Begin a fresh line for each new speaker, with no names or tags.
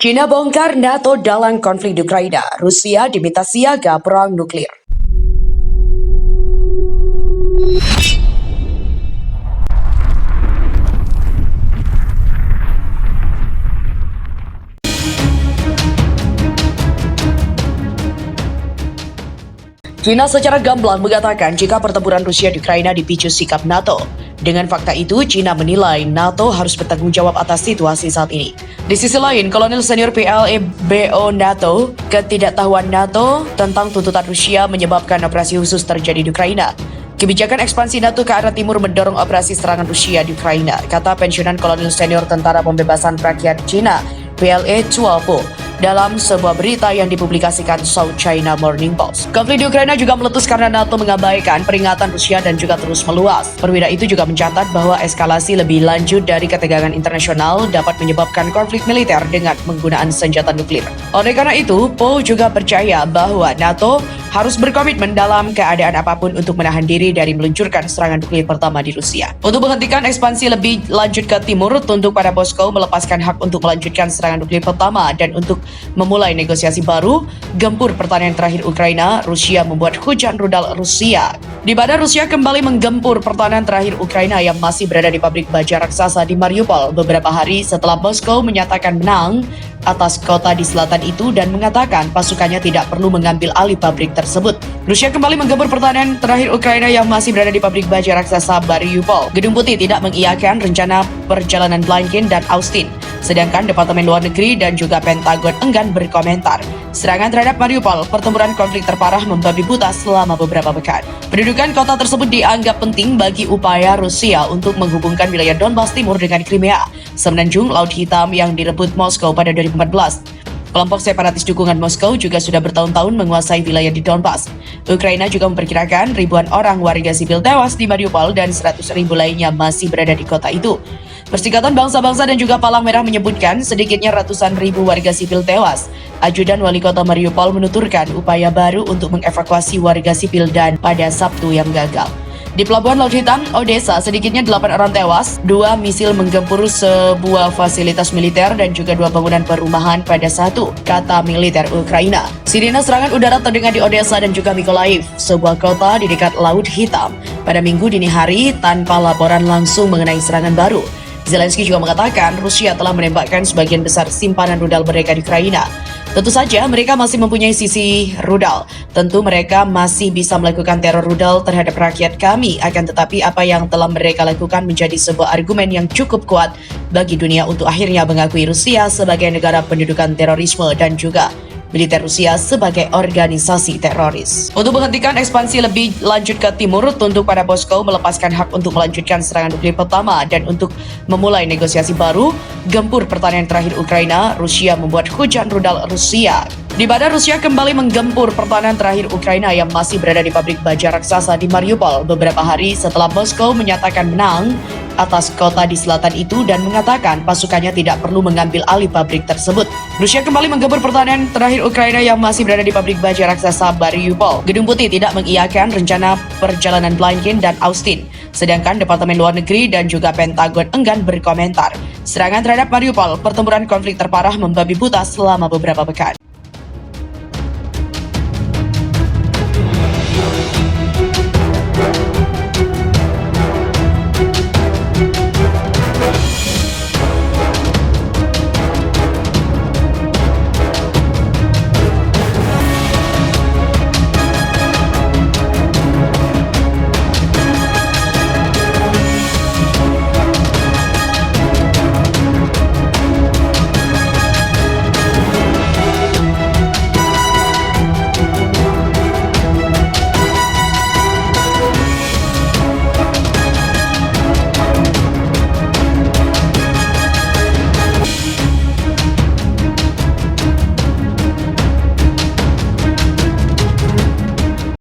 China bongkar NATO dalam konflik di Ukraina. Rusia diminta siaga perang nuklir. China secara gamblang mengatakan jika pertempuran Rusia di Ukraina dipicu sikap NATO. Dengan fakta itu, China menilai NATO harus bertanggung jawab atas situasi saat ini. Di sisi lain, Kolonel Senior PLA-BO NATO, ketidaktahuan NATO tentang tuntutan Rusia menyebabkan operasi khusus terjadi di Ukraina. Kebijakan ekspansi NATO ke arah timur mendorong operasi serangan Rusia di Ukraina, kata pensiunan Kolonel Senior Tentara Pembebasan Rakyat China, PLA Chuapo, dalam sebuah berita yang dipublikasikan South China Morning Post. Konflik di Ukraina juga meletus karena NATO mengabaikan peringatan Rusia dan juga terus meluas. Perwira itu juga mencatat bahwa eskalasi lebih lanjut dari ketegangan internasional dapat menyebabkan konflik militer dengan penggunaan senjata nuklir. Oleh karena itu, Po juga percaya bahwa NATO harus berkomitmen dalam keadaan apapun untuk menahan diri dari meluncurkan serangan nuklir pertama di Rusia. Untuk menghentikan ekspansi lebih lanjut ke timur, tunduk pada Moskow melepaskan hak untuk melanjutkan serangan nuklir pertama dan untuk memulai negosiasi baru, gempur pertahanan terakhir Ukraina, Rusia membuat hujan rudal Rusia. Di mana Rusia kembali menggempur pertahanan terakhir Ukraina yang masih berada di pabrik baja raksasa di Mariupol beberapa hari setelah Moskow menyatakan menang atas kota di selatan itu dan mengatakan pasukannya tidak perlu mengambil alih pabrik tersebut. Rusia kembali menggempur pertahanan terakhir Ukraina yang masih berada di pabrik baja raksasa Mariupol. Gedung Putih tidak mengiyakan rencana perjalanan Blinken dan Austin, sedangkan Departemen Luar Negeri dan juga Pentagon enggan berkomentar. Serangan terhadap Mariupol, pertempuran konflik terparah membabi buta selama beberapa pekan. Pendudukan kota tersebut dianggap penting bagi upaya Rusia untuk menghubungkan wilayah Donbas Timur dengan Crimea, semenanjung Laut Hitam yang direbut Moskow pada 2014. Kelompok separatis dukungan Moskow juga sudah bertahun-tahun menguasai wilayah di Donbas. Ukraina juga memperkirakan ribuan orang warga sipil tewas di Mariupol dan 100.000 lainnya masih berada di kota itu. Perserikatan Bangsa-Bangsa dan juga Palang Merah menyebutkan sedikitnya ratusan ribu warga sipil tewas. Ajudan Wali Kota Mariupol menuturkan upaya baru untuk mengevakuasi warga sipil dan pada Sabtu yang gagal. Di Pelabuhan Laut Hitam, Odessa, sedikitnya 8 orang tewas, 2 misil menggempur sebuah fasilitas militer dan juga 2 bangunan perumahan pada Sabtu, kata militer Ukraina. Sirine serangan udara terdengar di Odessa dan juga Mykolaiv, sebuah kota di dekat Laut Hitam, pada Minggu dini hari tanpa laporan langsung mengenai serangan baru. Zelensky juga mengatakan Rusia telah menembakkan sebagian besar simpanan rudal mereka di Ukraina. Tentu saja mereka masih mempunyai sisi rudal. Tentu mereka masih bisa melakukan teror rudal terhadap rakyat kami. Akan tetapi apa yang telah mereka lakukan menjadi sebuah argumen yang cukup kuat bagi dunia untuk akhirnya mengakui Rusia sebagai negara pendudukan terorisme dan juga militer Rusia sebagai organisasi teroris. Untuk menghentikan ekspansi lebih lanjut ke timur, tunduk pada Moskow melepaskan hak untuk melanjutkan serangan nuklir pertama dan untuk memulai negosiasi baru, gempur pertahanan terakhir Ukraina, Rusia membuat hujan rudal Rusia. Di mana Rusia kembali menggempur pertahanan terakhir Ukraina yang masih berada di pabrik baja raksasa di Mariupol beberapa hari setelah Moskow menyatakan menang atas kota di selatan itu dan mengatakan pasukannya tidak perlu mengambil alih pabrik tersebut. Rusia kembali menggempur pertahanan terakhir Ukraina yang masih berada di pabrik baja raksasa Mariupol. Gedung Putih tidak mengiyakan rencana perjalanan Blinken dan Austin, sedangkan Departemen Luar Negeri dan juga Pentagon enggan berkomentar. Serangan terhadap Mariupol, pertempuran konflik terparah membabi buta selama beberapa pekan.